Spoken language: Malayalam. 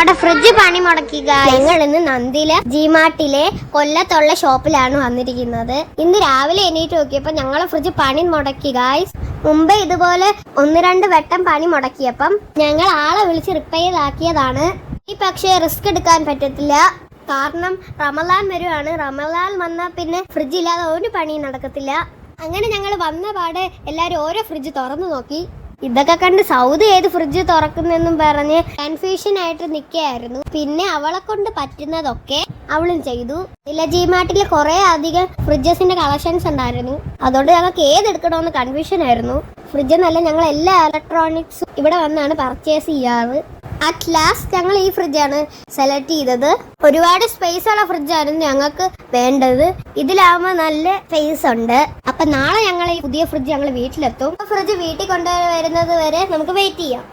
നമ്മുടെ ഫ്രിഡ്ജ് പണി മുടക്കി. ഞങ്ങൾ ഇന്ന് നന്ദിയിലെ ജിമാർട്ടിലെ കൊല്ലത്തുള്ള ഷോപ്പിലാണ് വന്നിരിക്കുന്നത്. ഇന്ന് രാവിലെ എണീറ്റ് നോക്കിയപ്പോൾ ഞങ്ങളെ ഫ്രിഡ്ജ് പണി മുടക്കി ഗായ്സ്. മുമ്പേ ഇതുപോലെ 1-2 വട്ടം പണി മുടക്കിയപ്പം ഞങ്ങൾ ആളെ വിളിച്ച് റിപ്പയർ ആക്കിയതാണ്. ഈ പക്ഷേ റിസ്ക് എടുക്കാൻ പറ്റത്തില്ല, കാരണം റമദാൻ വരുവാണ്. റമദാൻ വന്നാൽ പിന്നെ ഫ്രിഡ്ജ് ഇല്ലാതെ ഒരു പണി നടക്കത്തില്ല. അങ്ങനെ ഞങ്ങൾ വന്ന പാടെ എല്ലാവരും ഓരോ ഫ്രിഡ്ജ് തുറന്നു നോക്കി. ഇതൊക്കെ കണ്ട് സൗദി ഏത് ഫ്രിഡ്ജ് തുറക്കുന്നെന്നും പറഞ്ഞ് കൺഫ്യൂഷൻ ആയിട്ട് നിൽക്കുകയായിരുന്നു. പിന്നെ അവളെ കൊണ്ട് പറ്റുന്നതൊക്കെ അവളും ചെയ്തു. ഇല്ല, ജിമാർട്ടിൽ കുറെ അധികം ഫ്രിഡ്ജസിന്റെ കളക്ഷൻസ് ഉണ്ടായിരുന്നു. അതുകൊണ്ട് ഞങ്ങൾക്ക് ഏതെടുക്കണമെന്ന് കൺഫ്യൂഷൻ ആയിരുന്നു. ഫ്രിഡ്ജ് എന്നല്ല, ഞങ്ങൾ എല്ലാ ഇലക്ട്രോണിക്സും ഇവിടെ വന്നാണ് പർച്ചേസ് ചെയ്യാറ്. അറ്റ് ലാസ്റ്റ് ഞങ്ങൾ ഈ ഫ്രിഡ്ജാണ് സെലക്ട് ചെയ്തത്. ഒരുപാട് സ്പേസ് ഉള്ള ഫ്രിഡ്ജായിരുന്നു ഞങ്ങൾക്ക് വേണ്ടത്. ഇതിലാവുമ്പോൾ നല്ല സ്പേസ് ഉണ്ട്. അപ്പൊ നാളെ ഞങ്ങൾ ഈ പുതിയ ഫ്രിഡ്ജ് ഞങ്ങൾ വീട്ടിലെത്തും. ഫ്രിഡ്ജ് വീട്ടിൽ കൊണ്ടുവരുന്നത് വരെ നമുക്ക് വെയിറ്റ് ചെയ്യാം.